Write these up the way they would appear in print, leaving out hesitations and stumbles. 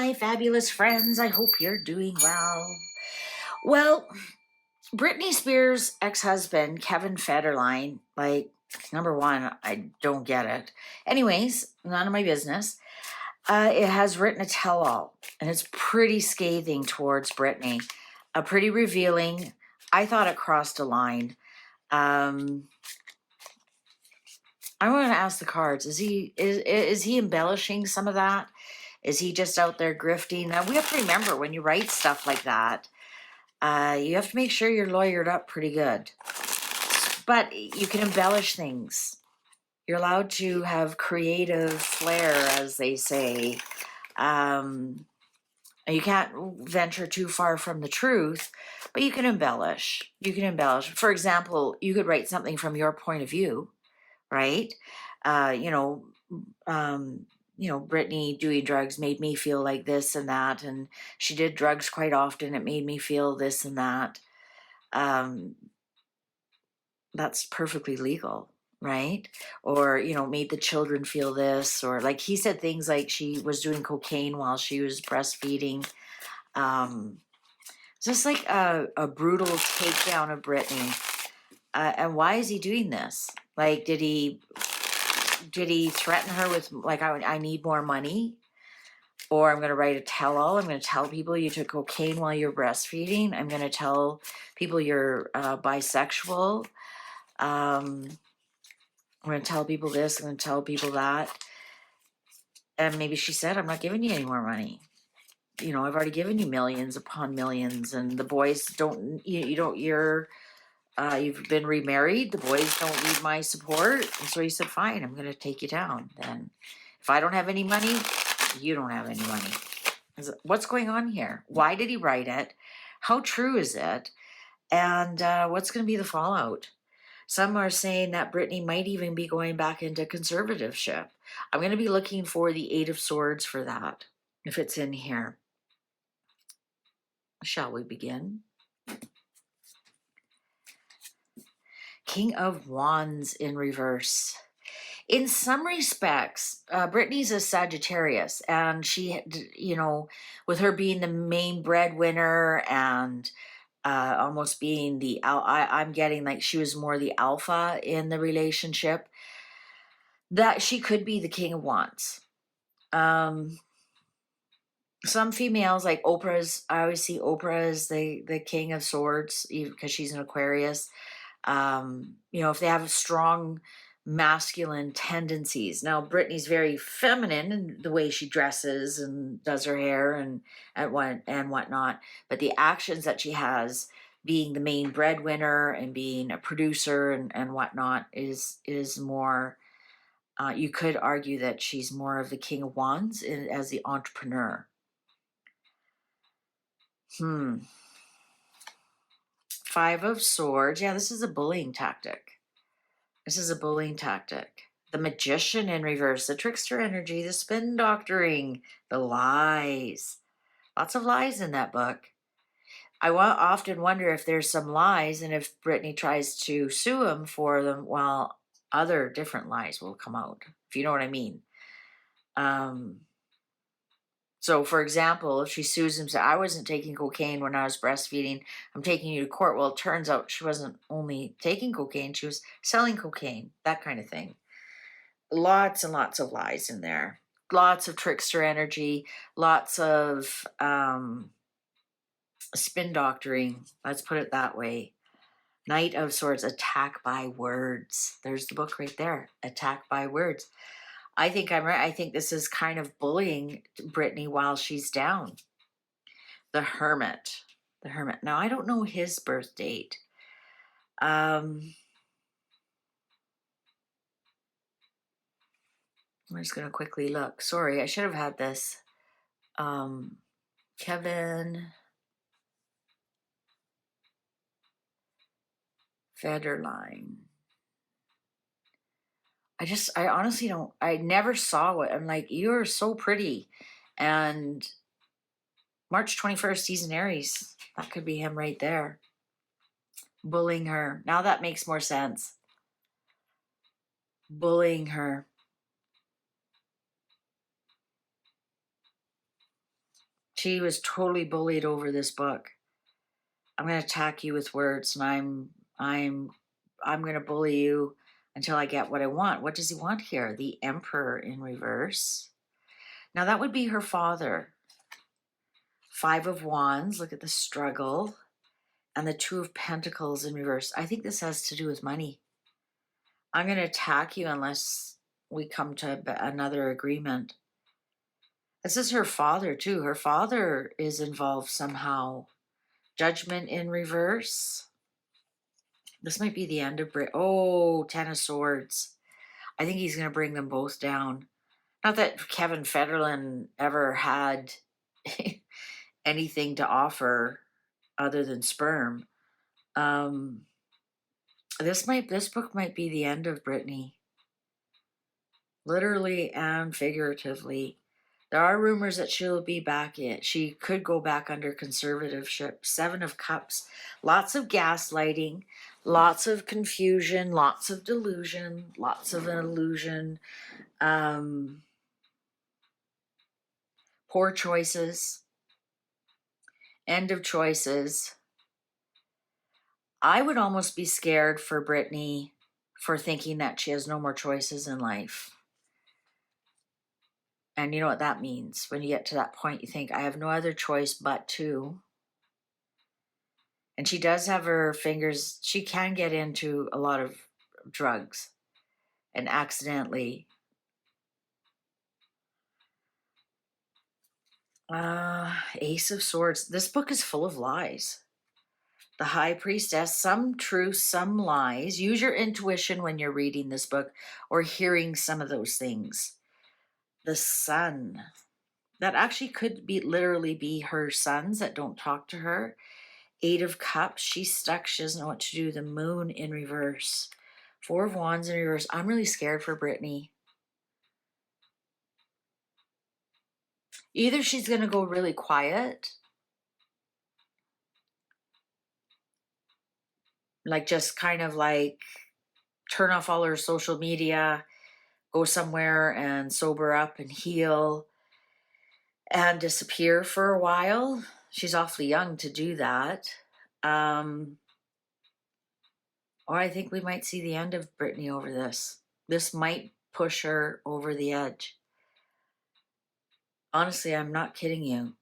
my fabulous friends. I hope you're doing well. Well, Britney Spears' ex-husband, Kevin Federline, like, number one, I don't get it. Anyways, none of my business. It has written a tell-all, and it's pretty scathing towards Britney. Pretty revealing. I thought it crossed a line. I want to ask the cards. Is he embellishing some of that? Is he just out there grifting? Now we have to remember when you write stuff like that, you have to make sure you're lawyered up pretty good. But you can embellish things. You're allowed to have creative flair, as they say. You can't venture too far from the truth, but you can embellish. You can embellish. For example, you could write something from your point of view, right? Britney doing drugs made me feel like this and that, and she did drugs quite often. It made me feel this and that. That's perfectly legal, right? Or, made the children feel this, or like he said things like she was doing cocaine while she was breastfeeding. Just like a brutal takedown of Britney. And why is he doing this? Like, did he threaten her with, like, I need more money? Or I'm going to write a tell-all. I'm going to tell people you took cocaine while you're breastfeeding. I'm going to tell people you're bisexual. I'm going to tell people this. I'm going to tell people that. And maybe she said, I'm not giving you any more money. I've already given you millions upon millions. And the boys you've been remarried. The boys don't need my support. And so he said, fine, I'm going to take you down. Then if I don't have any money, you don't have any money. What's going on here? Why did he write it? How true is it? And what's going to be the fallout? Some are saying that Britney might even be going back into conservatorship. I'm going to be looking for the Eight of Swords for that, if it's in here. Shall we begin? King of Wands in reverse. In some respects, Britney's a Sagittarius, and she, with her being the main breadwinner and almost being I'm getting like she was more the alpha in the relationship, that she could be the King of Wands. Some females, like Oprah's, I always see Oprah as the King of Swords, because she's an Aquarius. If they have strong masculine tendencies. Now, Britney's very feminine in the way she dresses and does her hair and whatnot, but the actions that she has, being the main breadwinner and being a producer and whatnot, is more. You could argue that she's more of the King of Wands as the entrepreneur. Five of Swords. Yeah, this is a bullying tactic. The Magician in reverse, the trickster energy, the spin doctoring, the lies. Lots of lies in that book. I often wonder if there's some lies, and if Britney tries to sue him for them, well, other different lies will come out, if you know what I mean. So, for example, if she sues him, say, I wasn't taking cocaine when I was breastfeeding, I'm taking you to court. Well, it turns out she wasn't only taking cocaine, she was selling cocaine, that kind of thing. Lots and lots of lies in there. Lots of trickster energy, lots of spin doctoring. Let's put it that way. Knight of Swords, attack by words. There's the book right there, Attack by Words. I think I'm right. I think this is kind of bullying Britney while she's down. The Hermit. Now, I don't know his birth date. I'm just going to quickly look. Sorry, I should have had this. Kevin Federline. I honestly don't, I never saw it. I'm like, you're so pretty. And March 21st, he's in Aries. That could be him right there. Bullying her. Now that makes more sense. Bullying her. She was totally bullied over this book. I'm going to attack you with words, and I'm going to bully you until I get what I want. What does he want here? The Emperor in reverse. Now that would be her father. Five of Wands, look at the struggle. And the Two of Pentacles in reverse. I think this has to do with money. I'm going to attack you unless we come to another agreement. This is her father too. Her father is involved somehow. Judgment in reverse. This might be the end of Ten of Swords. I think he's going to bring them both down. Not that Kevin Federline ever had anything to offer other than sperm. This book might be the end of Britney. Literally and figuratively. There are rumors that she'll be back in. She could go back under conservatorship. Seven of Cups. Lots of gaslighting. Lots of confusion. Lots of delusion. Lots of illusion. Poor choices. End of choices. I would almost be scared for Britney for thinking that she has no more choices in life. And you know what that means. When you get to that point, you think, I have no other choice but to. And she does have her fingers. She can get into a lot of drugs and accidentally. Ace of Swords. This book is full of lies. The High Priestess, some truth, some lies. Use your intuition when you're reading this book or hearing some of those things. The Sun. That actually could be literally be her sons that don't talk to her. Eight of Cups. She's stuck. She doesn't know what to do. The Moon in reverse. Four of Wands in reverse. I'm really scared for Britney. Either she's going to go really quiet, like just kind of like turn off all her social media, go somewhere and sober up and heal and disappear for a while. She's awfully young to do that. Or I think we might see the end of Britney over this. This might push her over the edge. Honestly, I'm not kidding you.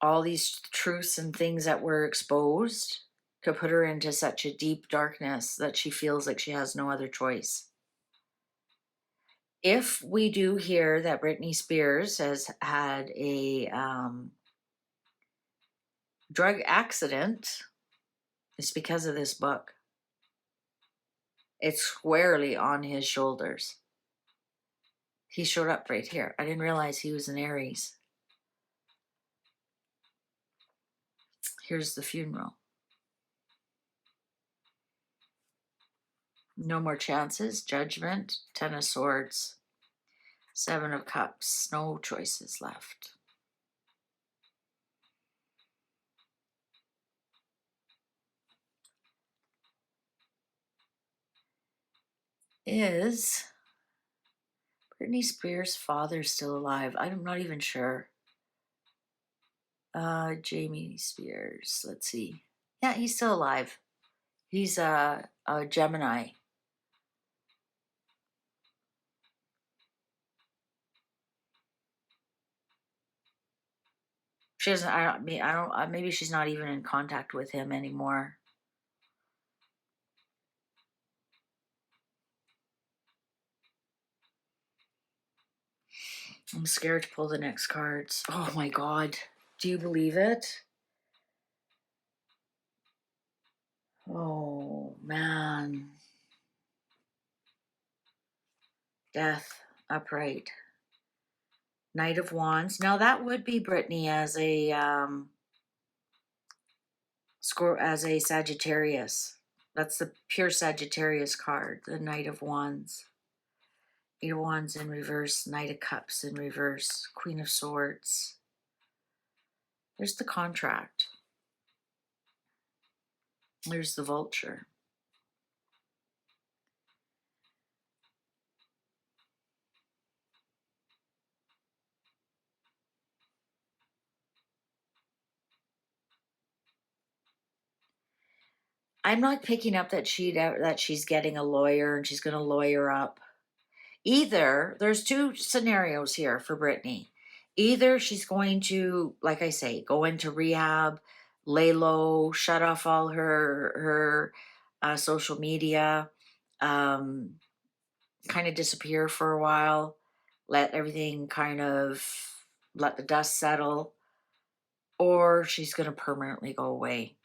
All these truths and things that were exposed could put her into such a deep darkness that she feels like she has no other choice. If we do hear that Britney Spears has had a drug accident, it's because of this book. It's squarely on his shoulders. He showed up right here. I didn't realize he was an Aries. Here's the funeral. No more chances. Judgment. Ten of Swords. Seven of Cups. No choices left. Is Britney Spears' father still alive? I'm not even sure. Jamie Spears. Let's see. Yeah, he's still alive. He's a Gemini. She doesn't. I don't. Maybe she's not even in contact with him anymore. I'm scared to pull the next cards. Oh my God. Do you believe it? Oh man. Death upright. Knight of Wands. Now that would be Britney as a as a Sagittarius. That's the pure Sagittarius card. The Knight of Wands. Eight of Wands in reverse. Knight of Cups in reverse. Queen of Swords. There's the contract. There's the Vulture. I'm not picking up that she's getting a lawyer and she's going to lawyer up. Either there's two scenarios here for Britney. Either she's going to, like I say, go into rehab, lay low, shut off all her social media, um, kind of disappear for a while, let everything kind of let the dust settle, or she's going to permanently go away.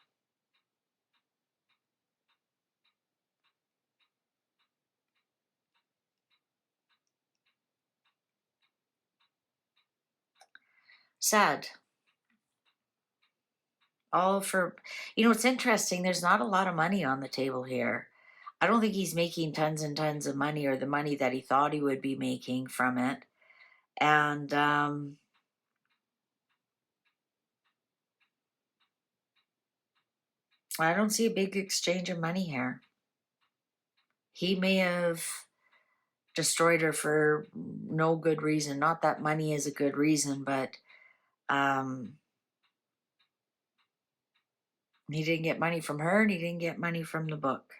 Sad. All for, it's interesting. There's not a lot of money on the table here. I don't think he's making tons and tons of money or the money that he thought he would be making from it. And I don't see a big exchange of money here. He may have destroyed her for no good reason. Not that money is a good reason, but um, he didn't get money from her and he didn't get money from the book.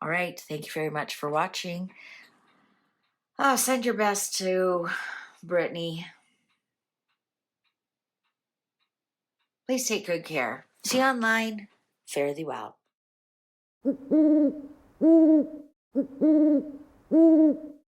All right. Thank you very much for watching. Send your best to Britney. Please take good care. See you online. Fare thee well.